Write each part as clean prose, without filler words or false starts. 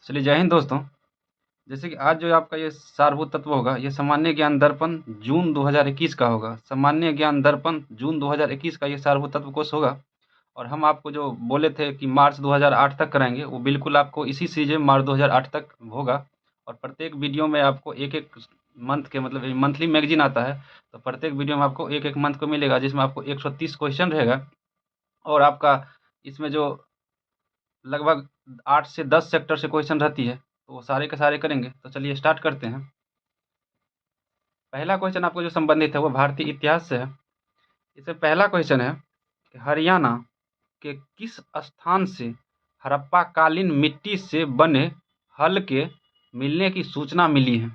चलिए जय हिंद दोस्तों। जैसे कि आज जो आपका ये सारभूत तत्व होगा, ये सामान्य ज्ञान दर्पण जून 2021 का होगा। सामान्य ज्ञान दर्पण जून 2021 का ये सारभूत तत्व कोर्स होगा। और हम आपको जो बोले थे कि मार्च 2008 तक कराएंगे, वो बिल्कुल आपको इसी सीजन में मार्च 2008 तक होगा। और प्रत्येक वीडियो में आपको एक एक मंथ के, मतलब मंथली मैगजीन आता है, तो प्रत्येक वीडियो में आपको एक एक मंथ को मिलेगा, जिसमें आपको 130 क्वेश्चन रहेगा। और आपका इसमें जो लगभग 8 से 10 सेक्टर से क्वेश्चन रहती है, तो वो सारे के सारे करेंगे। तो चलिए स्टार्ट करते हैं। पहला क्वेश्चन आपको जो संबंधित है वो भारतीय इतिहास से है। इसमें पहला क्वेश्चन है कि हरियाणा के किस स्थान से हड़प्पा कालीन मिट्टी से बने हल के मिलने की सूचना मिली है?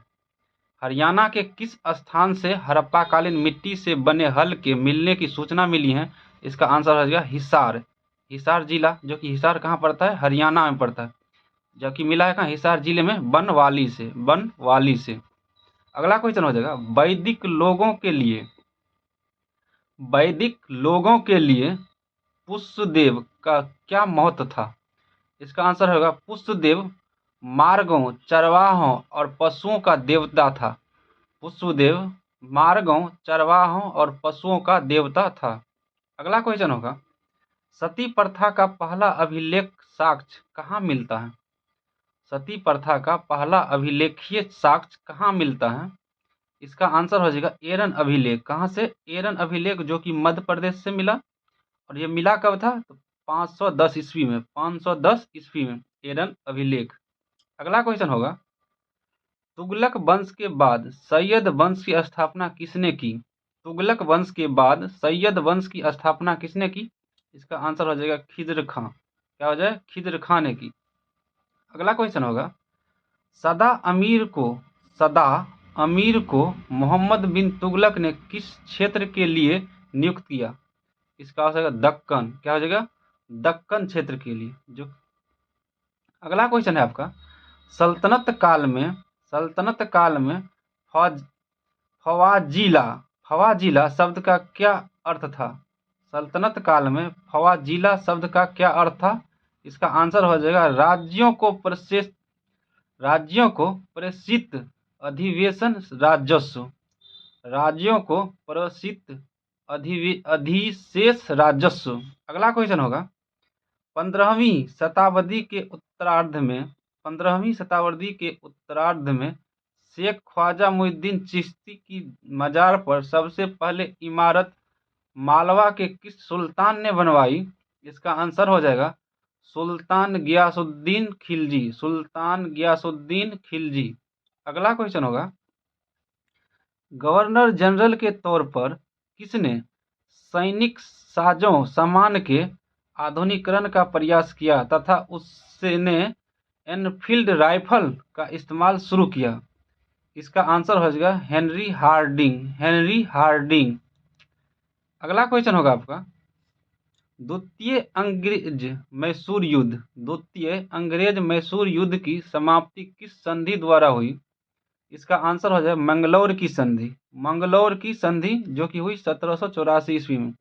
हरियाणा के किस स्थान से हड़प्पा कालीन मिट्टी से बने हल के मिलने की सूचना मिली है? इसका आंसर हो जाएगा हिसार। हिसार जिला, जो कि हिसार कहाँ पड़ता है? हरियाणा में पड़ता है। जबकि मिला है कहाँ? हिसार जिले में बनवाली से। बनवाली से। अगला क्वेश्चन हो जाएगा, वैदिक लोगों के लिए पुष्यदेव का क्या महत्व था? इसका आंसर होगा पुष्यदेव मार्गों, चरवाहों और पशुओं का देवता था। पुष्यदेव मार्गों, चरवाहों और पशुओं का देवता था। अगला क्वेश्चन होगा, सती प्रथा का पहला अभिलेख साक्ष्य कहाँ मिलता है? सती प्रथा का पहला अभिलेखीय साक्ष्य कहाँ मिलता है? इसका आंसर हो जाएगा एरन अभिलेख। कहाँ से? एरन अभिलेख, जो कि मध्य प्रदेश से मिला। और ये मिला कब था? तो 510 ईस्वी में। 510 ईस्वी में एरन अभिलेख। अगला क्वेश्चन होगा, तुगलक वंश के बाद सैयद वंश की स्थापना किसने की? तुगलक वंश के बाद सैयद वंश की स्थापना किसने की? इसका आंसर हो जाएगा खिज्र खां। क्या हो जाए? खिज्र खां ने की। अगला क्वेश्चन होगा, सदा सदा अमीर को मोहम्मद बिन तुगलक ने किस क्षेत्र के लिए नियुक्त किया? इसका हो जाएगा दक्कन। क्या हो जाएगा? दक्कन क्षेत्र के लिए। जो अगला क्वेश्चन है आपका, सल्तनत काल में फौज फवाजीला फवाजीला शब्द का क्या अर्थ था? सल्तनत काल में फवाजीला शब्द का क्या अर्थ था? इसका आंसर हो जाएगा राज्यों को प्रेषित अधिवेशन राजस्व। राज्यों को प्रेषित अधिशेष राजस्व। अगला क्वेश्चन होगा, 15वीं शताब्दी के उत्तरार्ध में शेख ख्वाजा मुइनुद्दीन चिश्ती की मजार पर सबसे पहले इमारत मालवा के किस सुल्तान ने बनवाई? इसका आंसर हो जाएगा सुल्तान गियासुद्दीन खिलजी। सुल्तान गियासुद्दीन खिलजी। अगला क्वेश्चन होगा, गवर्नर जनरल के तौर पर किसने सैनिक साजों सामान के आधुनिकीकरण का प्रयास किया तथा उसने एनफील्ड राइफल का इस्तेमाल शुरू किया? इसका आंसर हो जाएगा हेनरी हार्डिंग। Henry Hardinge. अगला क्वेश्चन होगा आपका, द्वितीय अंग्रेज मैसूर युद्ध की समाप्ति किस संधि द्वारा हुई? इसका आंसर हो जाए मंगलौर की संधि। मंगलौर की संधि, जो कि हुई 1784 ईस्वी में।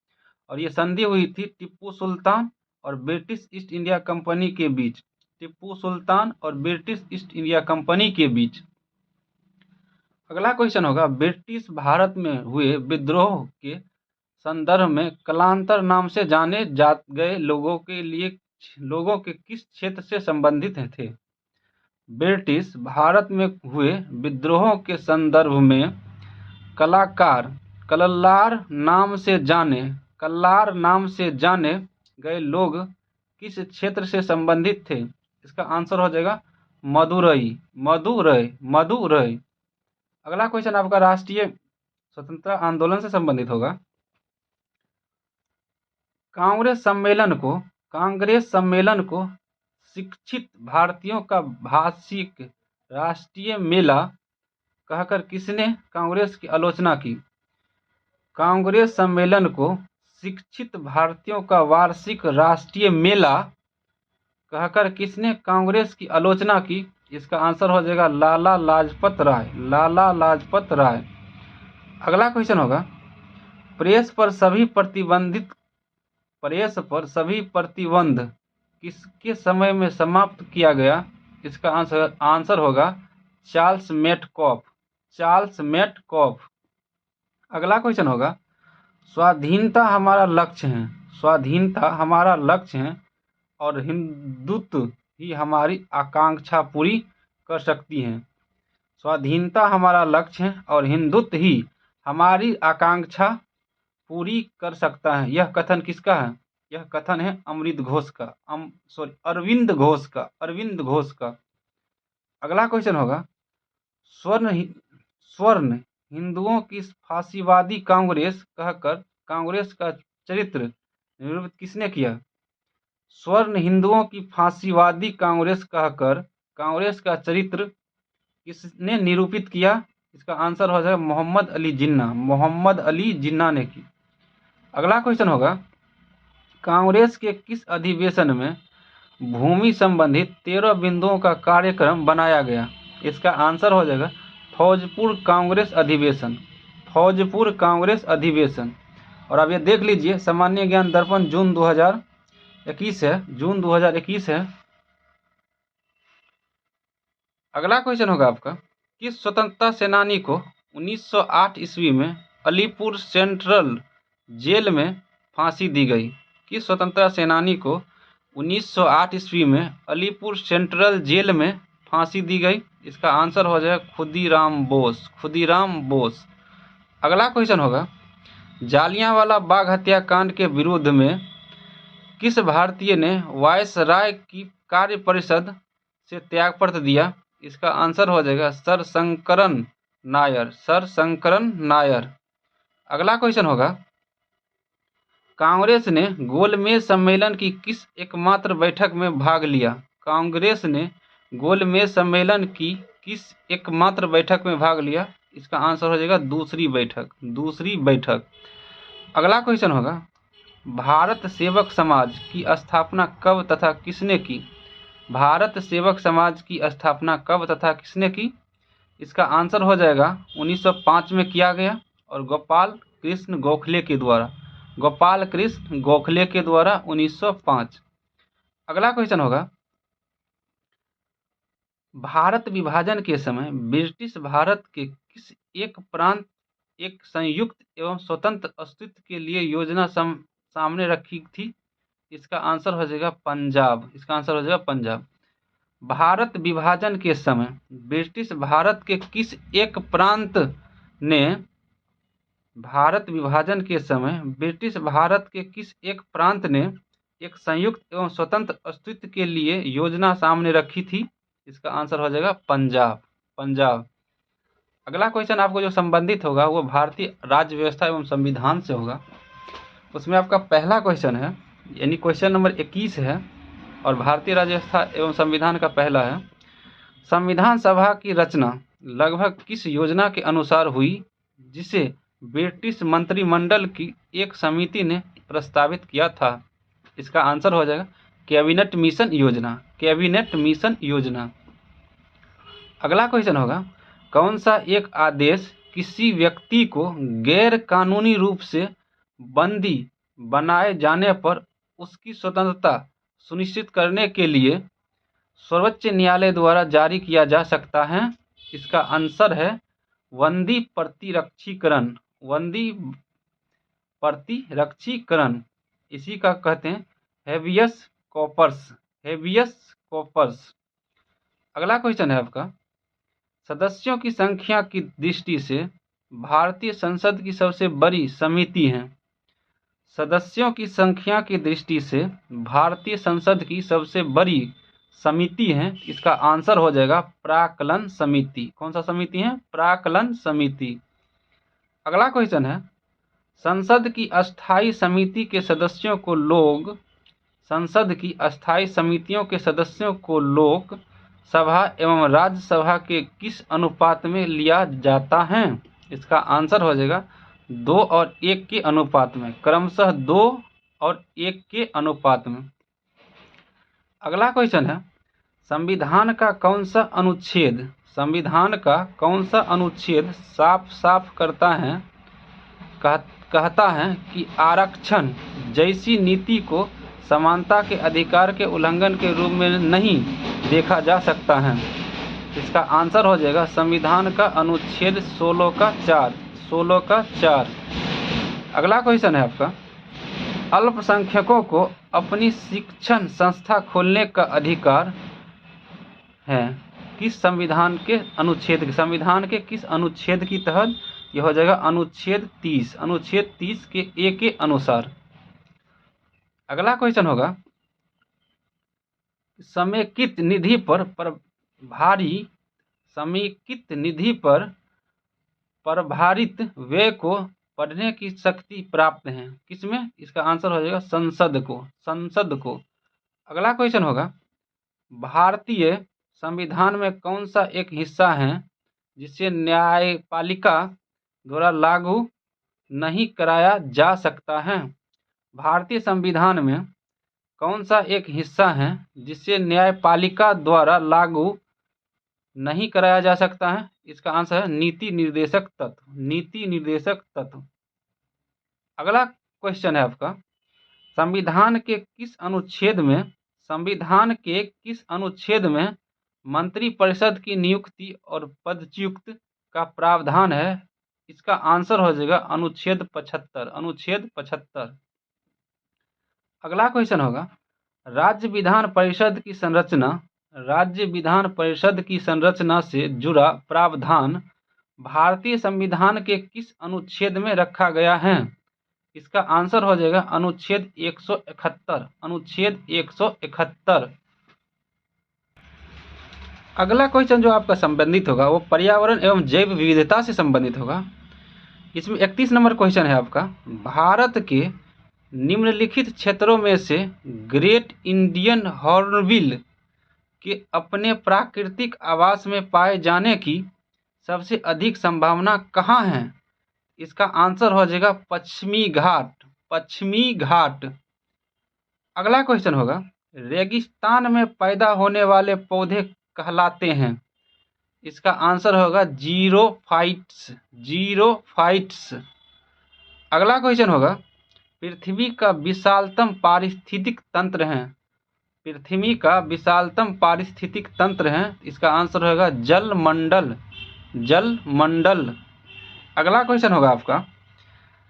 और ये संधि हुई थी टीपू सुल्तान और ब्रिटिश ईस्ट इंडिया कंपनी के बीच। टीपू सुल्तान और ब्रिटिश ईस्ट इंडिया कंपनी के बीच। अगला क्वेश्चन होगा, ब्रिटिश भारत में हुए विद्रोह के संदर्भ में कलांतर नाम से जाने गए लोगों के किस क्षेत्र से संबंधित थे? ब्रिटिश भारत में हुए विद्रोहों के संदर्भ में कल्लार नाम से जाने गए लोग किस क्षेत्र से संबंधित थे? इसका आंसर हो जाएगा मदुरई। मदुरई। अगला क्वेश्चन आपका राष्ट्रीय स्वतंत्रता आंदोलन से संबंधित होगा। कांग्रेस सम्मेलन को शिक्षित भारतीयों का भाषिक राष्ट्रीय मेला कहकर किसने कांग्रेस की आलोचना की? कांग्रेस सम्मेलन को शिक्षित भारतीयों का वार्षिक राष्ट्रीय मेला कहकर किसने कांग्रेस की आलोचना की? इसका आंसर हो जाएगा लाला लाजपत राय। लाला लाजपत राय। अगला क्वेश्चन होगा, प्रेस पर सभी प्रतिबंध किसके समय में समाप्त किया गया? इसका आंसर होगा चार्ल्स मेटकॉफ। Charles Metcalfe. अगला क्वेश्चन होगा, स्वाधीनता हमारा लक्ष्य है। स्वाधीनता हमारा लक्ष्य है और हिंदुत्व ही हमारी आकांक्षा पूरी कर सकती है। स्वाधीनता हमारा लक्ष्य है और हिंदुत्व ही हमारी आकांक्षा पूरी कर सकता है। यह कथन किसका है? यह कथन है अरविंद घोष का। अरविंद घोष का। अगला क्वेश्चन होगा, स्वर्ण हिंदुओं की फांसीवादी कांग्रेस कहकर कांग्रेस का चरित्र निरूपित किसने किया? स्वर्ण हिंदुओं की फांसीवादी कांग्रेस कहकर कांग्रेस का चरित्र किसने निरूपित किया? इसका आंसर हो जाएगा मोहम्मद अली जिन्ना। मोहम्मद अली जिन्ना ने की। अगला क्वेश्चन होगा, कांग्रेस के किस अधिवेशन में भूमि संबंधित 13 बिंदुओं का कार्यक्रम बनाया गया? इसका आंसर हो जाएगा फौजपुर कांग्रेस अधिवेशन। फौजपुर कांग्रेस अधिवेशन। और अब ये देख लीजिए, सामान्य ज्ञान दर्पण जून 2021 है। जून 2021 है। अगला क्वेश्चन होगा आपका, किस स्वतंत्रता सेनानी को 1908 ईस्वी में अलीपुर सेंट्रल जेल में फांसी दी गई? किस स्वतंत्रता सेनानी को 1908 ईस्वी में अलीपुर सेंट्रल जेल में फांसी दी गई? इसका आंसर हो जाएगा खुदीराम बोस। खुदीराम बोस। अगला क्वेश्चन होगा, जालियांवाला बाग हत्याकांड के विरुद्ध में किस भारतीय ने वायसराय की कार्य परिषद से त्यागपत्र दिया? इसका आंसर हो जाएगा सर शंकरन नायर। सर शंकरन नायर। अगला क्वेश्चन होगा, कांग्रेस ने गोलमेज सम्मेलन की किस एकमात्र बैठक में भाग लिया? कांग्रेस ने गोलमेज सम्मेलन की किस एकमात्र बैठक में भाग लिया? इसका आंसर हो जाएगा दूसरी बैठक। दूसरी बैठक। अगला क्वेश्चन होगा, भारत सेवक समाज की स्थापना कब तथा किसने की? भारत सेवक समाज की स्थापना कब तथा किसने की? इसका आंसर हो जाएगा 1905 में किया गया और गोपाल कृष्ण गोखले के द्वारा। गोपाल कृष्ण गोखले के द्वारा 1905। अगला क्वेश्चन होगा, भारत विभाजन के समय ब्रिटिश भारत के किस एक प्रांत एक संयुक्त एवं स्वतंत्र अस्तित्व के लिए योजना सामने रखी थी? इसका आंसर हो जाएगा पंजाब। इसका आंसर हो जाएगा पंजाब। भारत विभाजन के समय ब्रिटिश भारत के किस एक प्रांत ने भारत विभाजन के समय ब्रिटिश भारत के किस एक प्रांत ने एक संयुक्त एवं स्वतंत्र अस्तित्व के लिए योजना सामने रखी थी? इसका आंसर हो जाएगा पंजाब। पंजाब। अगला क्वेश्चन आपको जो संबंधित होगा वो भारतीय राज्य व्यवस्था एवं संविधान से होगा। उसमें आपका पहला क्वेश्चन है, यानी क्वेश्चन नंबर 21 है और भारतीय राज्य व्यवस्था एवं संविधान का पहला है, संविधान सभा की रचना लगभग किस योजना के अनुसार हुई जिसे ब्रिटिश मंत्रिमंडल की एक समिति ने प्रस्तावित किया था? इसका आंसर हो जाएगा कैबिनेट मिशन योजना। कैबिनेट मिशन योजना। अगला क्वेश्चन होगा, कौन सा एक आदेश किसी व्यक्ति को गैर कानूनी रूप से बंदी बनाए जाने पर उसकी स्वतंत्रता सुनिश्चित करने के लिए सर्वोच्च न्यायालय द्वारा जारी किया जा सकता है? इसका आंसर है बंदी प्रतिरक्षीकरण। बंदी प्रतिरक्षीकरण। इसी का कहते हैं हेबियस कॉर्पस। Habeas corpus. अगला क्वेश्चन है आपका, सदस्यों की संख्या की दृष्टि से भारतीय संसद की सबसे बड़ी समिति है। सदस्यों की संख्या की दृष्टि से भारतीय संसद की सबसे बड़ी समिति है। इसका आंसर हो जाएगा प्राक्कलन समिति। कौन सा समिति है? प्राक्कलन समिति। अगला क्वेश्चन है, संसद की अस्थायी समिति के सदस्यों को लोग संसद की अस्थायी समितियों के सदस्यों को लोक सभा एवं राज्यसभा के किस अनुपात में लिया जाता है? इसका आंसर हो जाएगा 2 और 1 के अनुपात में। क्रमशः 2 और 1 के अनुपात में। अगला क्वेश्चन है, संविधान का कौन सा अनुच्छेद साफ साफ कहता है कि आरक्षण जैसी नीति को समानता के अधिकार के उल्लंघन के रूप में नहीं देखा जा सकता है? इसका आंसर हो जाएगा संविधान का अनुच्छेद 16 का 4। 16 का 4। अगला क्वेश्चन है आपका, अल्पसंख्यकों को अपनी शिक्षण संस्था खोलने का अधिकार है किस संविधान के किस अनुच्छेद की तहत? यह हो जाएगा अनुच्छेद 30। अनुच्छेद 30 के ए के अनुसार। अगला क्वेश्चन होगा, समेकित निधि पर प्रभारित व्यय को पढ़ने की शक्ति प्राप्त है किसमें? इसका आंसर हो जाएगा संसद को। अगला क्वेश्चन होगा, भारतीय संविधान में कौन सा एक हिस्सा है जिसे न्यायपालिका द्वारा लागू नहीं कराया जा सकता है? भारतीय संविधान में कौन सा एक हिस्सा है जिसे न्यायपालिका द्वारा लागू नहीं कराया जा सकता है? इसका आंसर है नीति निर्देशक तत्व। अगला क्वेश्चन है आपका, संविधान के किस अनुच्छेद में मंत्रिपरिषद की नियुक्ति और पदच्युत का प्रावधान है? इसका आंसर हो जाएगा अनुच्छेद 75। अगला क्वेश्चन होगा, राज्य विधान परिषद की संरचना से जुड़ा प्रावधान भारतीय संविधान के किस अनुच्छेद में रखा गया है? इसका आंसर हो जाएगा अनुच्छेद 171। अगला क्वेश्चन जो आपका संबंधित होगा वो पर्यावरण एवं जैव विविधता से संबंधित होगा। इसमें 31 नंबर क्वेश्चन है आपका, भारत के निम्नलिखित क्षेत्रों में से ग्रेट इंडियन हॉर्नबिल के अपने प्राकृतिक आवास में पाए जाने की सबसे अधिक संभावना कहाँ है? इसका आंसर हो जाएगा पश्चिमी घाट। अगला क्वेश्चन होगा, रेगिस्तान में पैदा होने वाले पौधे कहलाते हैं? इसका आंसर होगा जीरोफाइट्स। अगला क्वेश्चन होगा, पृथ्वी का विशालतम पारिस्थितिक तंत्र है? इसका आंसर होगा जलमंडल। अगला क्वेश्चन होगा आपका,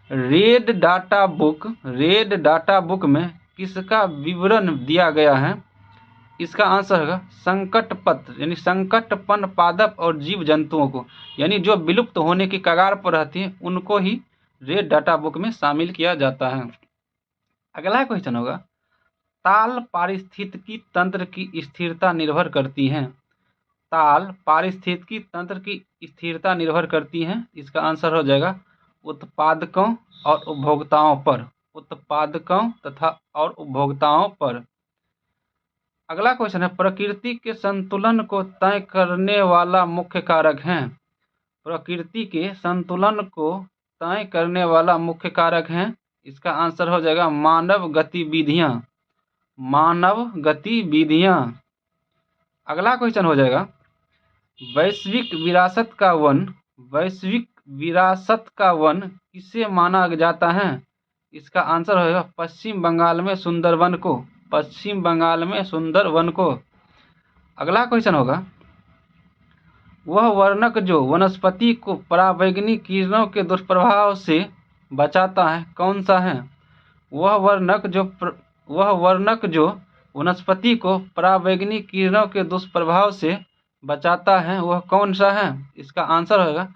रेड डाटा बुक में किसका विवरण दिया गया है? इसका आंसर होगा संकटपन पादप और जीव जंतुओं को, यानी जो विलुप्त होने की कगार पर रहती हैं उनको ही रेड डाटा बुक में शामिल किया जाता है। अगला क्वेश्चन होगा, ताल पारिस्थितिकी तंत्र की स्थिरता निर्भर करती हैं? इसका आंसर हो जाएगा उत्पादकों तथा उपभोक्ताओं पर। अगला क्वेश्चन है, प्रकृति के संतुलन को तय करने वाला मुख्य कारक है? इसका आंसर हो जाएगा मानव गतिविधियां। अगला क्वेश्चन हो जाएगा, वैश्विक विरासत का वन किसे माना जाता है? इसका आंसर होगा पश्चिम बंगाल में सुंदरवन को। अगला क्वेश्चन होगा, वह वर्णक जो वनस्पति को पराबैंगनी किरणों के दुष्प्रभाव से बचाता है कौन सा है? वह वर्णक जो वनस्पति को पराबैंगनी किरणों के दुष्प्रभाव से बचाता है वह कौन सा है? इसका आंसर होगा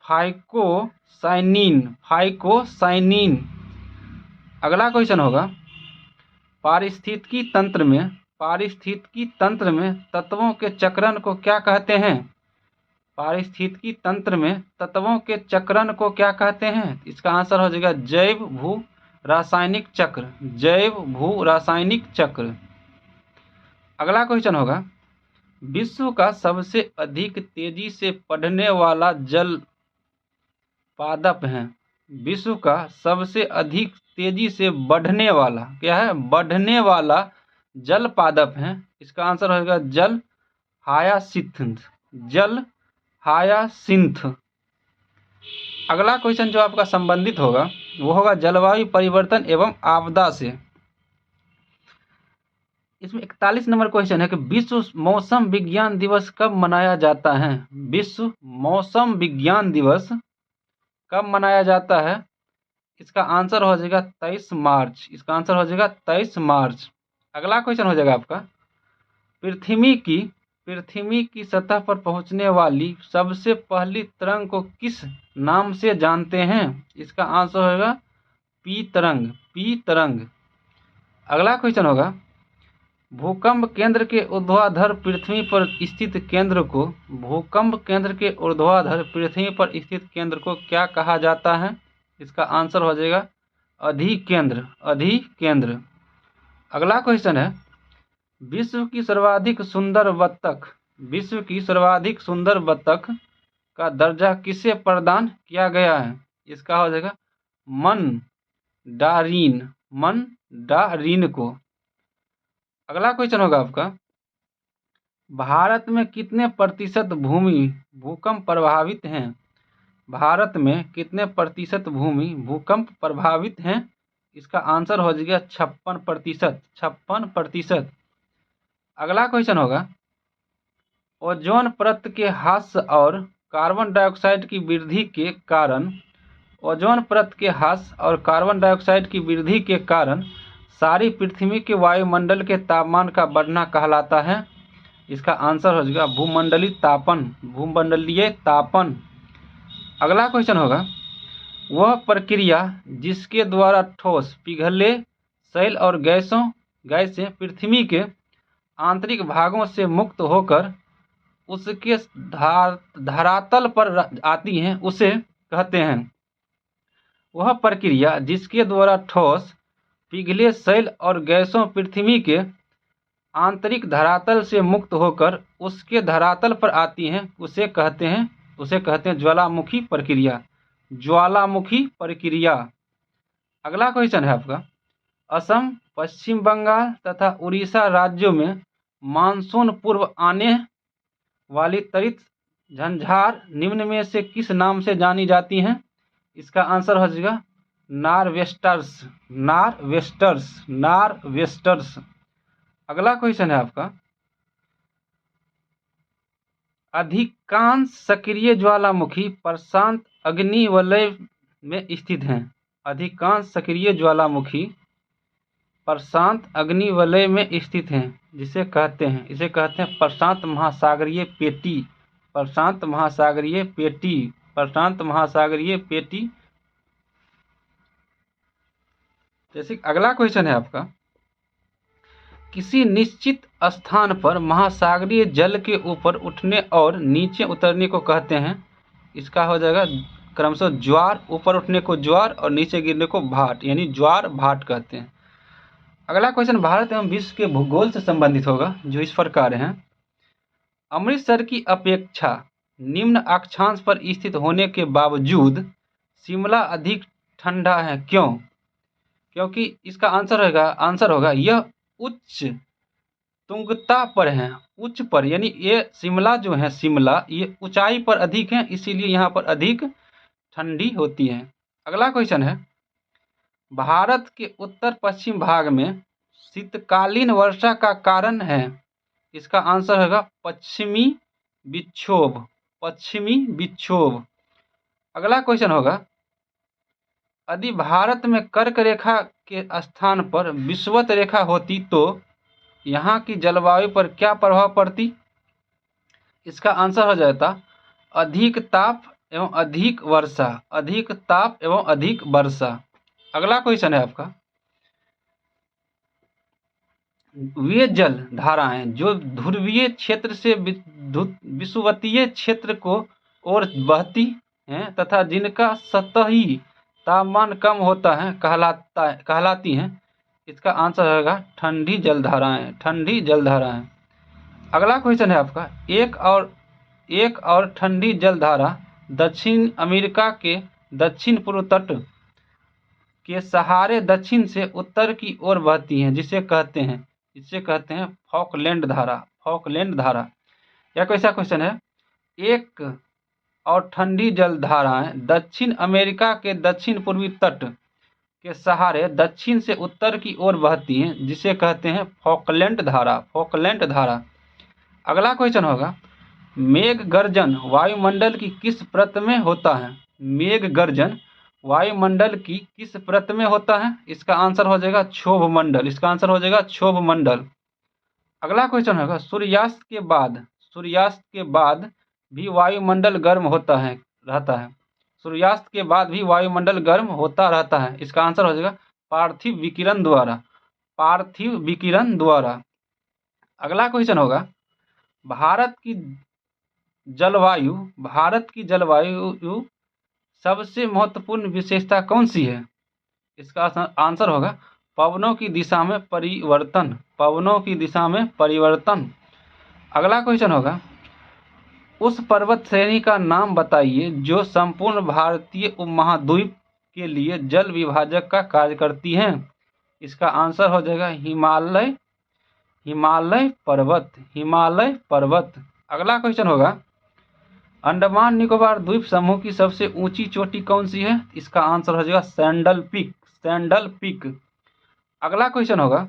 फाइकोसाइनिन। अगला क्वेश्चन होगा, पारिस्थितिकी तंत्र में तत्वों के चक्रण को क्या कहते हैं? इसका आंसर हो जाएगा जैव भू रासायनिक चक्र। अगला क्वेश्चन होगा, विश्व का सबसे अधिक तेजी से बढ़ने वाला जल पादप है? विश्व का सबसे अधिक तेजी से बढ़ने वाला जल पादप है? इसका आंसर होगा जल हायासिंथ। अगला क्वेश्चन जो आपका संबंधित होगा वो होगा जलवायु परिवर्तन एवं आपदा से। इसमें 41 नंबर क्वेश्चन है कि विश्व मौसम विज्ञान दिवस कब मनाया जाता है? विश्व मौसम विज्ञान दिवस कब मनाया जाता है? इसका आंसर हो जाएगा 23 मार्च। इसका आंसर हो जाएगा 23 मार्च। अगला क्वेश्चन हो जाएगा आपका, पृथ्वी की सतह पर पहुंचने वाली सबसे पहली तरंग को किस नाम से जानते हैं? इसका आंसर होगा पी तरंग। पी तरंग। अगला क्वेश्चन होगा, भूकंप केंद्र के ऊर्ध्वाधर पृथ्वी पर स्थित केंद्र को भूकंप केंद्र के ऊर्ध्वाधर पृथ्वी पर स्थित केंद्र को क्या कहा जाता है? इसका आंसर हो जाएगा अधिकेंद्र। अधिकेंद्र। अगला क्वेश्चन है, विश्व की सर्वाधिक सुंदर बत्तख का दर्जा किसे प्रदान किया गया है? इसका हो जाएगा मंडारिन को। अगला क्वेश्चन होगा आपका, भारत में कितने प्रतिशत भूमि भूकंप प्रभावित हैं? भारत में कितने प्रतिशत भूमि भूकंप प्रभावित हैं? इसका आंसर हो जाएगा 56%। 56%। अगला क्वेश्चन होगा, ओजोन परत के ह्रास और कार्बन डाइऑक्साइड की वृद्धि के कारण ओजोन परत के ह्रास और कार्बन डाइऑक्साइड की वृद्धि के कारण सारी पृथ्वी के वायुमंडल के तापमान का बढ़ना कहलाता है। इसका आंसर हो जाएगा भूमंडलीय तापन। भूमंडलीय तापन। अगला क्वेश्चन होगा, वह प्रक्रिया जिसके द्वारा ठोस पिघले शैल और गैसें पृथ्वी के आंतरिक भागों से मुक्त होकर उसके धरातल पर आती हैं उसे कहते हैं। वह प्रक्रिया जिसके द्वारा ठोस पिघले शैल और गैसों पृथ्वी के आंतरिक धरातल से मुक्त होकर उसके धरातल पर आती हैं उसे कहते हैं ज्वालामुखी प्रक्रिया। ज्वालामुखी प्रक्रिया। अगला क्वेश्चन है आपका, असम, पश्चिम बंगाल तथा उड़ीसा राज्यों में मानसून पूर्व आने वाली त्वरित झंझार निम्न में से किस नाम से जानी जाती हैं? इसका आंसर हो जाएगा नार्वेस्टर्स। नार्वेस्टर्स। अगला क्वेश्चन है आपका, अधिकांश सक्रिय ज्वालामुखी प्रशांत अग्निवलय में स्थित हैं। अधिकांश सक्रिय ज्वालामुखी प्रशांत अग्निवलय में स्थित हैं, इसे कहते हैं प्रशांत महासागरीय पेटी। प्रशांत महासागरीय पेटी। प्रशांत महासागरीय पेटी। जैसे अगला क्वेश्चन है आपका, किसी निश्चित स्थान पर महासागरीय जल के ऊपर उठने और नीचे उतरने को कहते हैं। इसका हो जाएगा क्रमशः ज्वार। ऊपर उठने को ज्वार और नीचे गिरने को भाट, यानी ज्वार भाट कहते हैं। अगला क्वेश्चन भारत एवं विश्व के भूगोल से संबंधित होगा, जो इस प्रकार हैं। अमृतसर की अपेक्षा निम्न अक्षांश पर स्थित होने के बावजूद शिमला अधिक ठंडा है, क्यों? क्योंकि इसका आंसर होगा यह उच्च तुंगता पर है। उच्च पर, यानी ये शिमला जो है, शिमला ये ऊंचाई पर अधिक है, इसीलिए यहाँ पर अधिक ठंडी होती है। अगला क्वेश्चन है, भारत के उत्तर पश्चिम भाग में शीतकालीन वर्षा का कारण है। इसका आंसर होगा पश्चिमी विक्षोभ। पश्चिमी विक्षोभ। अगला क्वेश्चन होगा, यदि भारत में कर्क रेखा के स्थान पर विषुवत रेखा होती तो यहाँ की जलवायु पर क्या प्रभाव पड़ती? इसका आंसर हो जाता अधिक ताप एवं अधिक वर्षा। अधिक ताप एवं अधिक वर्षा। अगला क्वेश्चन है आपका, वे जल धाराएं जो ध्रुवीय क्षेत्र से विषुवतीय क्षेत्र को ओर बहती हैं तथा जिनका सतही तापमान कम होता है कहलाती हैं। इसका आंसर होगा ठंडी जलधाराएं। ठंडी जलधाराएं। अगला क्वेश्चन है आपका, एक और ठंडी जलधारा दक्षिण अमेरिका के दक्षिण पूर्व तट के सहारे दक्षिण से उत्तर की ओर बहती हैं, जिसे कहते हैं फॉकलैंड धारा। फॉकलैंड धारा। यह कैसा क्वेश्चन है, एक और ठंडी जलधाराएं दक्षिण अमेरिका के दक्षिण पूर्वी तट के सहारे दक्षिण से उत्तर की ओर बहती हैं, जिसे कहते हैं फॉकलैंड धारा। फॉकलैंड धारा। अगला क्वेश्चन होगा, मेघ गर्जन वायुमंडल की किस परत में होता है? मेघ गर्जन वायुमंडल की किस परत में होता है? इसका आंसर हो जाएगा क्षोभ मंडल। इसका आंसर हो जाएगा क्षोभ मंडल। अगला क्वेश्चन होगा, सूर्यास्त के बाद भी वायुमंडल गर्म रहता है। सूर्यास्त के बाद भी वायुमंडल गर्म होता रहता है। इसका आंसर हो जाएगा पार्थिव विकिरण द्वारा। पार्थिव विकिरण द्वारा। अगला क्वेश्चन होगा, भारत की जलवायु सबसे महत्वपूर्ण विशेषता कौन सी है? इसका आंसर होगा पवनों की दिशा में परिवर्तन। पवनों की दिशा में परिवर्तन। अगला क्वेश्चन होगा, उस पर्वत श्रेणी का नाम बताइए जो संपूर्ण भारतीय उपमहाद्वीप के लिए जल विभाजक का कार्य करती हैं। इसका आंसर हो जाएगा हिमालय पर्वत। हिमालय पर्वत। अगला क्वेश्चन होगा, अंडमान निकोबार द्वीप समूह की सबसे ऊंची चोटी कौन सी है? इसका आंसर हो जाएगा सैंडल पीक। Sandal peak. अगला क्वेश्चन होगा,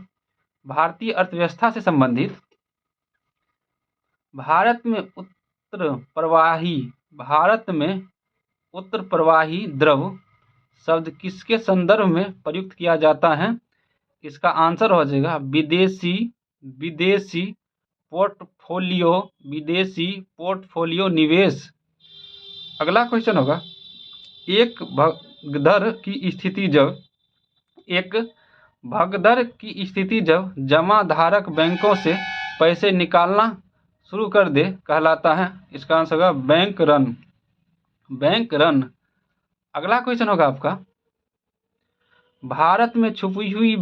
भारतीय अर्थव्यवस्था से संबंधित, भारत में उत्तर प्रवाही द्रव शब्द किसके संदर्भ में प्रयुक्त किया जाता है? इसका आंसर हो जाएगा विदेशी पोर्टफोलियो निवेश। अगला क्वेश्चन होगा, एक भगदड़ की स्थिति जब जमा धारक बैंकों से पैसे निकालना शुरू कर दे कहलाता है। इसका आंसर होगा बैंक रन। Bank run. अगला क्वेश्चन होगा आपका, भारत में छुपी हुई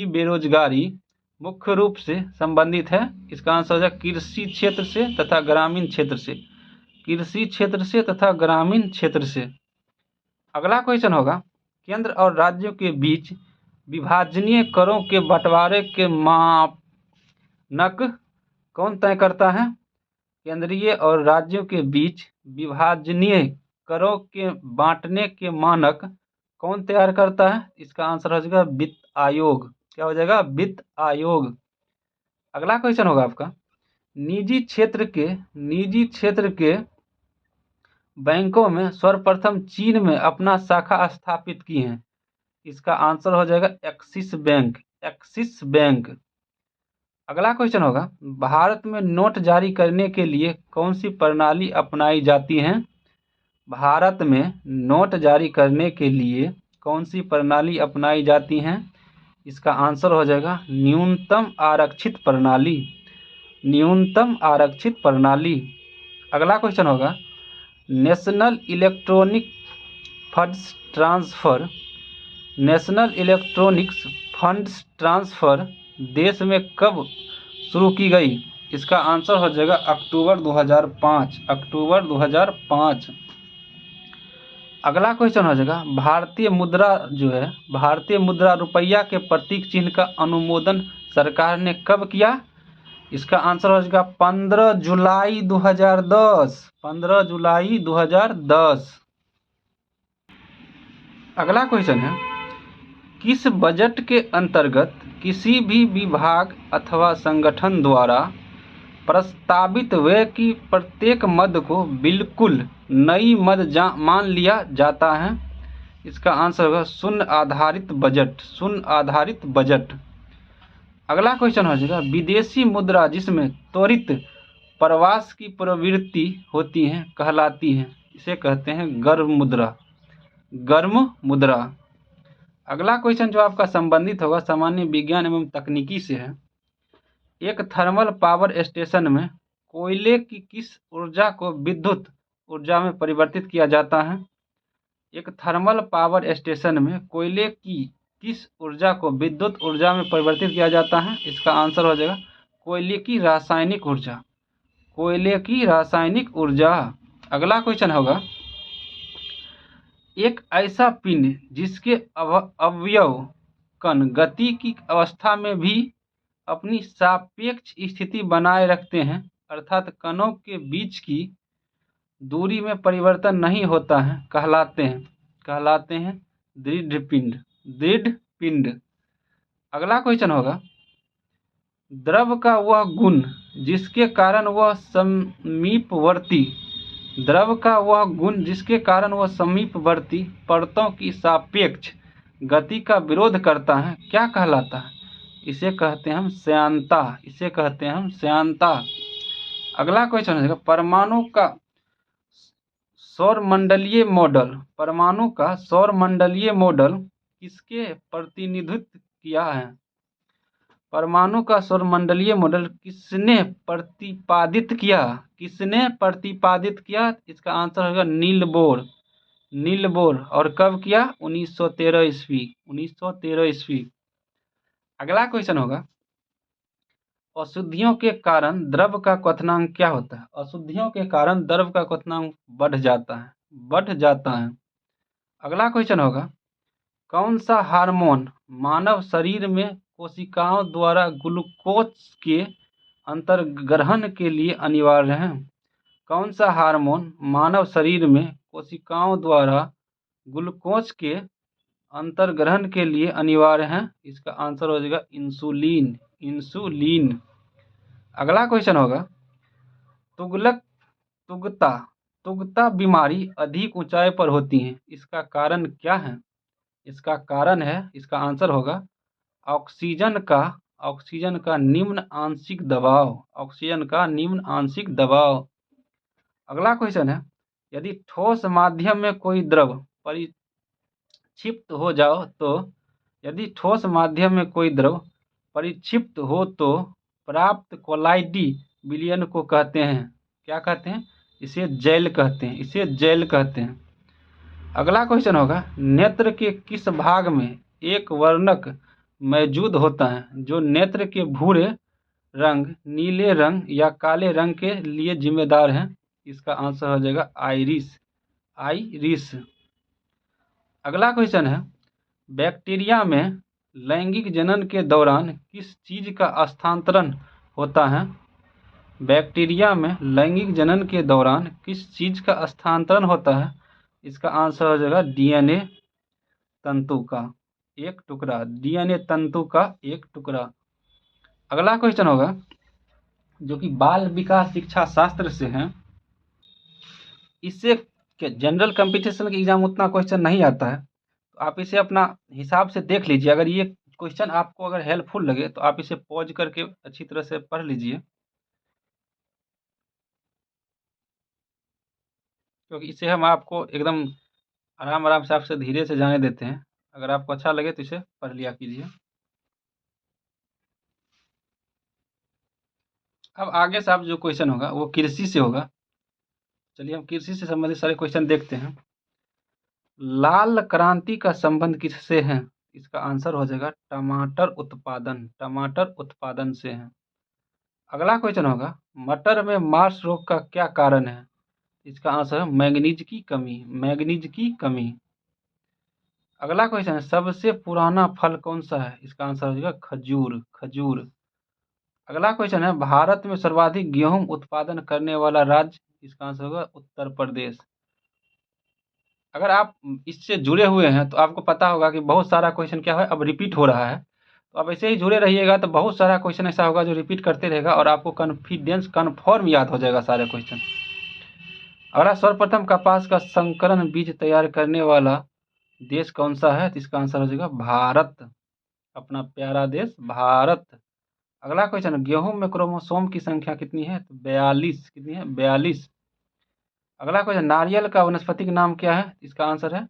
बेरोजगारी मुख्य रूप से संबंधित है। इसका आंसर हो जाएगा कृषि क्षेत्र से तथा ग्रामीण क्षेत्र से। कृषि क्षेत्र से तथा ग्रामीण क्षेत्र से। अगला क्वेश्चन होगा, केंद्र और राज्यों के बीच विभाजनीय करों के बंटवारे के मानक कौन तय करता है? केंद्रीय और राज्यों के बीच विभाजनीय करों के बांटने के मानक कौन तैयार करता है? इसका आंसर हो जाएगा वित्त आयोग। क्या हो जाएगा? वित्त आयोग। अगला क्वेश्चन होगा आपका, निजी क्षेत्र के बैंकों में सर्वप्रथम चीन में अपना शाखा स्थापित की हैं। इसका आंसर हो जाएगा एक्सिस बैंक। Axis bank. अगला क्वेश्चन होगा, भारत में नोट जारी करने के लिए कौन सी प्रणाली अपनाई जाती है? भारत में नोट जारी करने के लिए कौन सी प्रणाली अपनाई जाती हैं? इसका आंसर हो जाएगा न्यूनतम आरक्षित प्रणाली। न्यूनतम आरक्षित प्रणाली। अगला क्वेश्चन होगा, नेशनल इलेक्ट्रॉनिक्स फंड्स ट्रांसफर देश में कब शुरू की गई? इसका आंसर हो जाएगा अक्टूबर 2005। अक्टूबर 2005। अगला क्वेश्चन हो जाएगा, भारतीय मुद्रा रुपया के प्रतीक चिन्ह का अनुमोदन सरकार ने कब किया? इसका आंसर हो जाएगा 15 जुलाई 2010। 15 जुलाई 2010। अगला क्वेश्चन है, किस बजट के अंतर्गत किसी भी विभाग अथवा संगठन द्वारा प्रस्तावित व्यय की प्रत्येक मद को बिल्कुल नई मद मान लिया जाता है? इसका आंसर होगा शून्य आधारित बजट। शून्य आधारित बजट। अगला क्वेश्चन हो जाएगा, विदेशी मुद्रा जिसमें त्वरित प्रवास की प्रवृत्ति होती है कहलाती है। इसे कहते हैं गर्म मुद्रा। गर्म मुद्रा। अगला क्वेश्चन जो आपका संबंधित होगा सामान्य विज्ञान एवं तकनीकी से है, एक थर्मल पावर स्टेशन में कोयले की किस ऊर्जा को विद्युत ऊर्जा में परिवर्तित किया जाता है? एक थर्मल पावर स्टेशन में कोयले की किस ऊर्जा को विद्युत ऊर्जा में परिवर्तित किया जाता है? इसका आंसर हो जाएगा कोयले की रासायनिक ऊर्जा। कोयले की रासायनिक ऊर्जा। अगला क्वेश्चन होगा, एक ऐसा पिंड जिसके अवयव कण गति की अवस्था में भी अपनी सापेक्ष स्थिति बनाए रखते हैं, अर्थात कणों के बीच की दूरी में परिवर्तन नहीं होता है, कहलाते हैं दृढ़ पिंड, दृढ़ पिंड। अगला क्वेश्चन होगा, द्रव का वह गुण जिसके कारण वह समीपवर्ती, द्रव का वह गुण जिसके कारण वह समीपवर्ती परतों की सापेक्ष गति का विरोध करता है, क्या कहलाता है? इसे कहते हैं हम श्यानता, इसे कहते हैं हम श्यानता। अगला क्वेश्चन है, परमाणु का सौरमंडलीय मॉडल, परमाणु का सौरमंडलीय मॉडल किसके प्रतिनिधित्व किया है? परमाणु का सौरमंडलीय मॉडल किसने प्रतिपादित किया? किसने प्रतिपादित किया? इसका आंसर होगा नील बोर, नील बोर। और कब किया? 1913 ईस्वी, 1913 ईस्वी। अगला क्वेश्चन होगा, अशुद्धियों के कारण द्रव का क्वथनांक क्या होता है? अशुद्धियों के कारण द्रव का क्वथनांक बढ़ जाता है, बढ़ जाता है। अगला क्वेश्चन होगा, कौन सा हार्मोन मानव शरीर में कोशिकाओं द्वारा ग्लूकोज के अंतर्ग्रहण के लिए अनिवार्य है? कौन सा हार्मोन मानव शरीर में कोशिकाओं द्वारा ग्लूकोज के अंतर्ग्रहण के लिए अनिवार्य है? इसका आंसर हो जाएगा इंसुलिन, इंसुलिन। अगला क्वेश्चन होगा, तुगलक तुगता तुगता बीमारी अधिक ऊंचाई पर होती है, इसका कारण क्या है? इसका कारण है, इसका आंसर होगा ऑक्सीजन का निम्न आंशिक दबाव, ऑक्सीजन का निम्न आंशिक दबाव। अगला क्वेश्चन है, यदि ठोस माध्यम में कोई द्रव परिक्षिप्त हो जाओ तो, यदि ठोस माध्यम में कोई द्रव परिक्षिप्त हो तो प्राप्त कोलाइडी विलयन को कहते हैं, क्या कहते हैं? इसे जैल कहते हैं, इसे जैल कहते हैं। अगला क्वेश्चन होगा, नेत्र के किस भाग में एक वर्णक मौजूद होता है जो नेत्र के भूरे रंग, नीले रंग या काले रंग के लिए जिम्मेदार है? इसका आंसर हो जाएगा आइरिस, आइरिस। अगला क्वेश्चन है, बैक्टीरिया में लैंगिक जनन के दौरान किस चीज का स्थानांतरण होता है? बैक्टीरिया में लैंगिक जनन के दौरान किस चीज का स्थानांतरण होता है? इसका आंसर हो जाएगा डीएनए तंतु का एक टुकड़ा, डीएनए तंतु का एक टुकड़ा। अगला क्वेश्चन होगा, जो कि बाल विकास शिक्षा शास्त्र से है, इससे जनरल कंपटीशन के एग्जाम उतना क्वेश्चन नहीं आता है, तो आप इसे अपना हिसाब से देख लीजिए। अगर ये क्वेश्चन आपको अगर हेल्पफुल लगे तो आप इसे पॉज करके अच्छी तरह से पढ़ लीजिए, क्योंकि इसे हम आपको एकदम आराम आराम से आपसे धीरे से जाने देते हैं। अगर आपको अच्छा लगे तो इसे पढ़ लिया कीजिए। अब आगे से आप जो क्वेश्चन होगा वो कृषि से होगा। चलिए हम कृषि से संबंधित सारे क्वेश्चन देखते हैं। लाल क्रांति का संबंध किससे है? इसका आंसर हो जाएगा टमाटर उत्पादन, टमाटर उत्पादन से है। अगला क्वेश्चन होगा, मटर में मार्स रोग का क्या कारण है? इसका आंसर है मैंगनीज की कमी, मैंगनीज की कमी। अगला क्वेश्चन है, सबसे पुराना फल कौन सा है? इसका आंसर हो जाएगा खजूर, खजूर। अगला क्वेश्चन है, भारत में सर्वाधिक गेहूं उत्पादन करने वाला राज्य? इसका आंसर होगा उत्तर प्रदेश। अगर आप इससे जुड़े हुए हैं तो आपको पता होगा कि बहुत सारा क्वेश्चन क्या है, अब रिपीट हो रहा है। तो आप ऐसे ही जुड़े रहिएगा तो बहुत सारा क्वेश्चन ऐसा होगा जो रिपीट करते रहेगा और आपको कॉन्फिडेंस कन्फर्म याद हो जाएगा सारे क्वेश्चन। अगला, सर्वप्रथम कपास का संकरण बीज तैयार करने वाला देश कौन सा है? तो इसका आंसर हो जाएगा भारत, अपना प्यारा देश भारत। अगला क्वेश्चन, गेहूं में क्रोमोसोम की संख्या कितनी है? तो 42, कितनी है? 42। अगला क्वेश्चन, नारियल का वनस्पतिक नाम क्या है? इसका आंसर है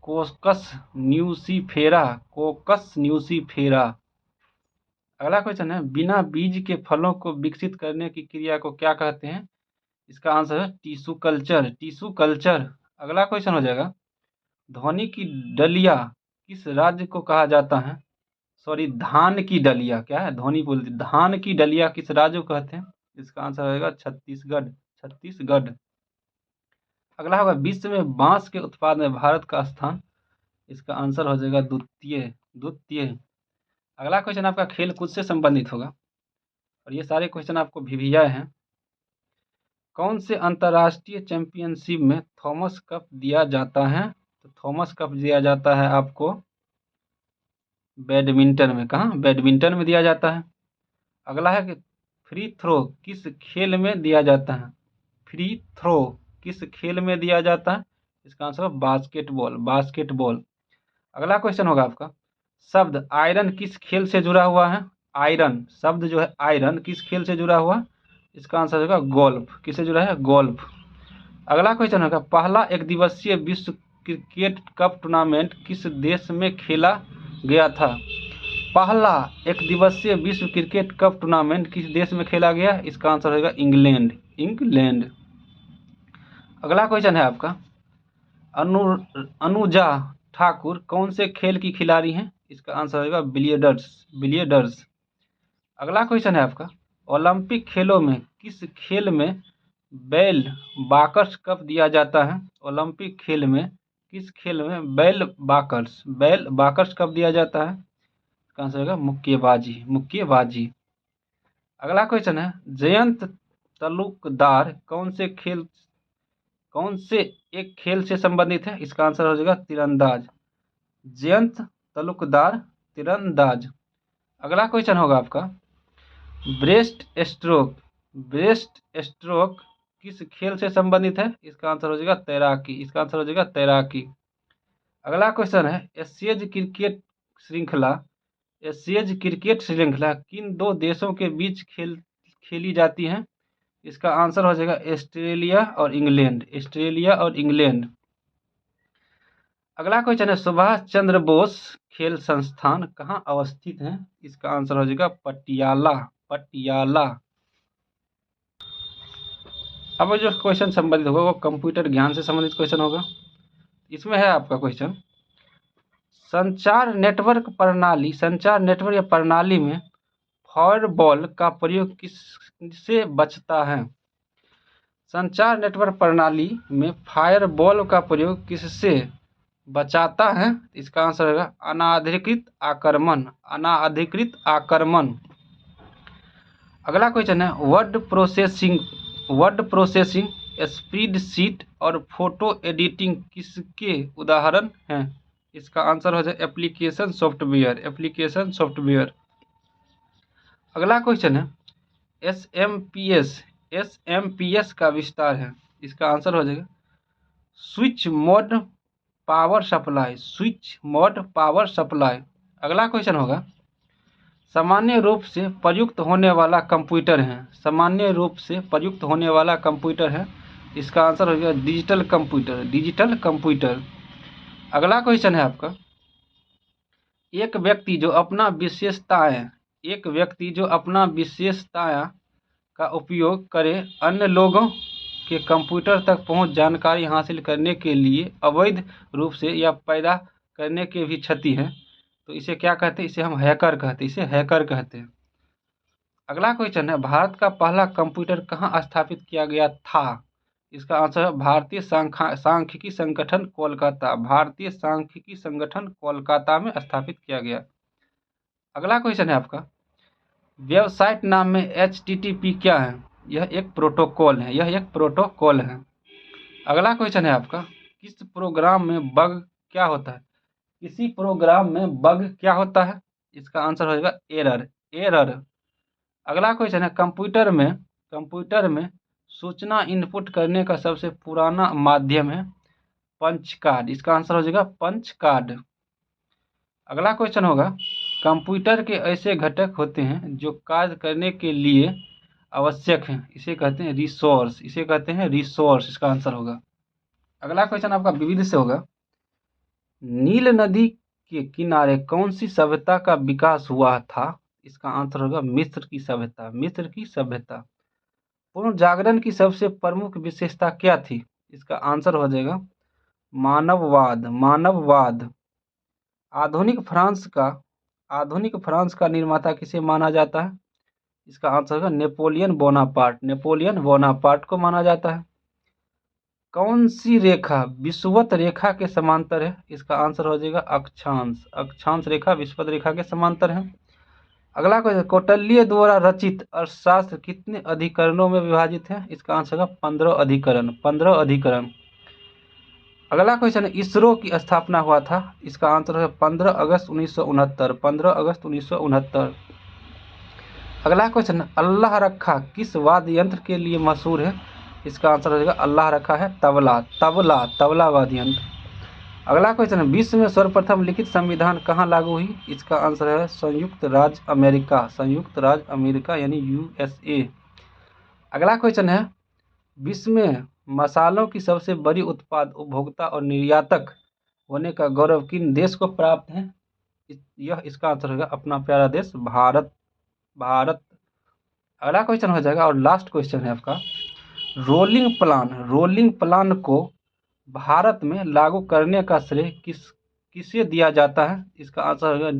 कोकस न्यूसीफेरा, कोकस न्यूसीफेरा। अगला क्वेश्चन है, बिना बीज के फलों को विकसित करने की क्रिया को क्या कहते हैं? इसका आंसर है टिश्यू कल्चर, टिश्यू कल्चर। अगला क्वेश्चन हो जाएगा, ध्वनि की डलिया किस राज्य को कहा जाता है? सॉरी, धान की डलिया, क्या है? ध्वनि बोलती, धान की डलिया किस राज्य को कहते हैं? इसका आंसर होगा छत्तीसगढ़, छत्तीसगढ़। अगला होगा, विश्व में बांस के उत्पादन में भारत का स्थान? इसका आंसर हो जाएगा द्वितीय, द्वितीय। अगला क्वेश्चन आपका खेल कूद से संबंधित होगा और ये सारे क्वेश्चन आपको भिभियाए हैं। कौन से अंतर्राष्ट्रीय चैंपियनशिप में थॉमस कप दिया जाता है? तो थॉमस कप दिया जाता है आपको बैडमिंटन में। कहाँ? बैडमिंटन में दिया जाता है। अगला है कि फ्री थ्रो किस खेल में दिया जाता है? फ्री थ्रो किस खेल में दिया जाता है? इसका आंसर है बास्केटबॉल, बास्केटबॉल। अगला क्वेश्चन होगा आपका, शब्द आयरन किस खेल से जुड़ा हुआ है? आयरन शब्द जो है आयरन किस खेल से जुड़ा हुआ? इसका आंसर होगा गोल्फ। किससे जुड़ा है? गोल्फ। अगला क्वेश्चन होगा, पहला एक दिवसीय विश्व क्रिकेट कप टूर्नामेंट किस देश में खेला गया था? पहला एक दिवसीय विश्व क्रिकेट कप टूर्नामेंट किस देश में खेला गया? इसका आंसर होगा इंग्लैंड, इंग्लैंड। अगला क्वेश्चन है आपका, अनुजा ठाकुर कौन से खेल की खिलाड़ी हैं? इसका आंसर होगा बिलियर्ड्स, बिलियर्ड्स। अगला क्वेश्चन है आपका, ओलंपिक खेलों में किस खेल में बैल बाकर्स कप दिया जाता है? ओलंपिक खेल में किस खेल में बैल बाकर्स कप दिया जाता है? इसका आंसर होगा मुक्केबाजी, मुक्केबाजी। अगला क्वेश्चन है, जयंत तलुकदार कौन से एक खेल से संबंधित है? इसका आंसर हो जाएगा तीरंदाज, जयंत तलुकदार तीरंदाज। अगला क्वेश्चन होगा आपका, ब्रेस्ट स्ट्रोक, ब्रेस्ट स्ट्रोक किस खेल से संबंधित है? इसका आंसर हो जाएगा तैराकी, इसका आंसर हो जाएगा तैराकी। अगला क्वेश्चन है, एशियज क्रिकेट श्रृंखला किन दो देशों के बीच खेली जाती है? इसका आंसर हो जाएगा ऑस्ट्रेलिया और इंग्लैंड, ऑस्ट्रेलिया और इंग्लैंड। अगला क्वेश्चन है, सुभाष चंद्र बोस खेल संस्थान कहाँ अवस्थित है? इसका आंसर हो जाएगा पटियाला, पटियाला। अब जो क्वेश्चन संबंधित होगा वो कंप्यूटर ज्ञान से संबंधित क्वेश्चन होगा। इसमें है आपका क्वेश्चन, संचार नेटवर्क या प्रणाली में फायरवॉल का प्रयोग किससे बचता है? संचार नेटवर्क प्रणाली में फायरवॉल का प्रयोग किससे बचाता है? इसका आंसर होगा अनाधिकृत आक्रमण, अनाधिकृत आक्रमण। अगला क्वेश्चन है, वर्ड प्रोसेसिंग स्प्रेडशीट और फोटो एडिटिंग किसके उदाहरण हैं? इसका आंसर हो जाए एप्लीकेशन सॉफ्टवेयर, एप्लीकेशन सॉफ्टवेयर। अगला क्वेश्चन है, एसएमपीएस का विस्तार है। इसका आंसर हो जाएगा switch mode power supply, switch mode power supply. अगला क्वेश्चन होगा, सामान्य रूप से प्रयुक्त होने वाला कंप्यूटर है, सामान्य रूप से प्रयुक्त होने वाला कंप्यूटर है। इसका आंसर हो गया डिजिटल कंप्यूटर, डिजिटल कंप्यूटर। अगला क्वेश्चन है आपका, एक व्यक्ति जो अपना विशेषताएं का उपयोग करे अन्य लोगों के कंप्यूटर तक पहुंच जानकारी हासिल करने के लिए अवैध रूप से या पैदा करने के भी क्षति है, तो इसे क्या कहते हैं? इसे हम हैकर कहते हैं, इसे हैकर कहते हैं। अगला क्वेश्चन है, भारत का पहला कंप्यूटर कहाँ स्थापित किया गया था? इसका आंसर है भारतीय सांख्यिकी संगठन कोलकाता, भारतीय सांख्यिकी संगठन कोलकाता में स्थापित किया गया। अगला क्वेश्चन है आपका, वेबसाइट नाम में HTTP क्या है? यह एक प्रोटोकॉल है, यह एक प्रोटोकॉल है। अगला क्वेश्चन है आपका, किस प्रोग्राम में बग क्या होता है? किसी प्रोग्राम में बग क्या होता है? इसका आंसर हो जाएगा एरर, एरर। अगला क्वेश्चन है, कंप्यूटर में सूचना इनपुट करने का सबसे पुराना माध्यम है पंच कार्ड। इसका आंसर हो जाएगा पंच कार्ड। अगला क्वेश्चन होगा, कंप्यूटर के ऐसे घटक होते हैं जो कार्य करने के लिए आवश्यक हैं, इसे कहते हैं रिसोर्स, इसे कहते हैं रिसोर्स। इसका आंसर होगा। अगला क्वेश्चन आपका विविध से होगा, नील नदी के किनारे कौन सी सभ्यता का विकास हुआ था? इसका आंसर होगा मिस्र की सभ्यता, मिस्र की सभ्यता। पूर्ण जागरण की सबसे प्रमुख विशेषता क्या थी? इसका आंसर हो जाएगा मानववाद, मानववाद। आधुनिक फ्रांस का निर्माता किसे माना जाता है? इसका आंसर होगा नेपोलियन बोनापार्ट, नेपोलियन बोनापार्ट को माना जाता है। कौन सी रेखा विषुवत रेखा के समांतर है? इसका आंसर हो जाएगा अक्षांश, अक्षांश रेखा विषुवत रेखा के समांतर है। अगला क्वेश्चन, कौटिल्य द्वारा रचित अर्थशास्त्र कितने अधिकरणों में विभाजित है? इसका आंसर होगा 15 अधिकरण, 15 अधिकरण। अगला क्वेश्चन है, इसरो की स्थापना हुआ था। इसका आंसर है 15 अगस्त 1969। 15 अगस्त 1969। अगला क्वेश्चन है, अल्लाह रखा किस वाद्य यंत्र के लिए मशहूर है? इसका आंसर हो जाएगा अल्लाह रखा है तबला। तबला, तबला वाद्य यंत्र। अगला क्वेश्चन है, विश्व में सर्वप्रथम लिखित संविधान कहाँ लागू हुई? इसका आंसर है संयुक्त राज्य अमेरिका। संयुक्त राज्य अमेरिका यानी यूएसए। अगला क्वेश्चन है, विश्व में मसालों की सबसे बड़ी उत्पाद, उपभोक्ता और निर्यातक होने का गौरव किन देश को प्राप्त है? इसका आंसर होगा अपना प्यारा देश भारत। भारत। अगला क्वेश्चन हो जाएगा और लास्ट क्वेश्चन है आपका, रोलिंग प्लान को भारत में लागू करने का श्रेय किसे दिया जाता है? इसका आंसर होगा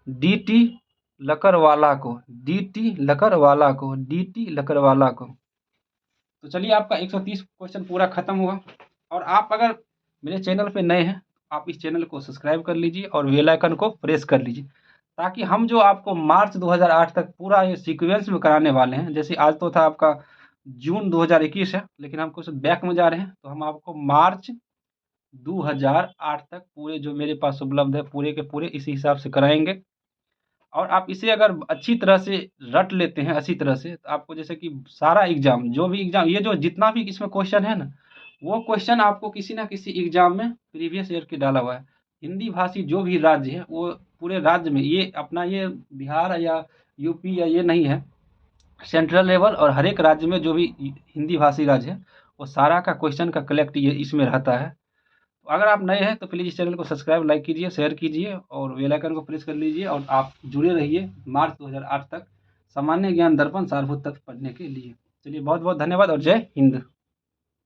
डीटी लकड़वाला को। डीटी लकड़वाला को। डीटी लकड़वाला को। तो चलिए, आपका 130 क्वेश्चन पूरा खत्म हुआ। और आप अगर मेरे चैनल पे नए हैं, आप इस चैनल को सब्सक्राइब कर लीजिए और बेल आइकन को प्रेस कर लीजिए, ताकि हम जो आपको मार्च 2008 तक पूरा ये सीक्वेंस में कराने वाले हैं, जैसे आज तो था आपका जून 2021 है, लेकिन हम कुछ बैक में जा रहे हैं, तो हम आपको मार्च 2008 तक पूरे जो मेरे पास उपलब्ध है पूरे के पूरे इसी हिसाब से कराएंगे। और आप इसे अगर अच्छी तरह से रट लेते हैं, अच्छी तरह से, तो आपको जैसे कि सारा एग्जाम, जो भी एग्जाम, ये जो जितना भी इसमें क्वेश्चन है ना, वो क्वेश्चन आपको किसी ना किसी एग्जाम में प्रीवियस ईयर के डाला हुआ है। हिंदी भाषी जो भी राज्य है, वो पूरे राज्य में, ये अपना ये बिहार या यूपी या ये नहीं है, सेंट्रल लेवल और हर एक राज्य में जो भी हिंदी भाषी राज्य है, वो सारा का क्वेश्चन का कलेक्ट ये इसमें रहता है। तो अगर आप नए हैं तो प्लीज़ इस चैनल को सब्सक्राइब, लाइक कीजिए, शेयर कीजिए और बेल आइकन को प्रेस कर लीजिए, और आप जुड़े रहिए मार्च 2008 तक सामान्य ज्ञान दर्पण सारभूत तक पढ़ने के लिए। चलिए, बहुत बहुत धन्यवाद और जय हिंद।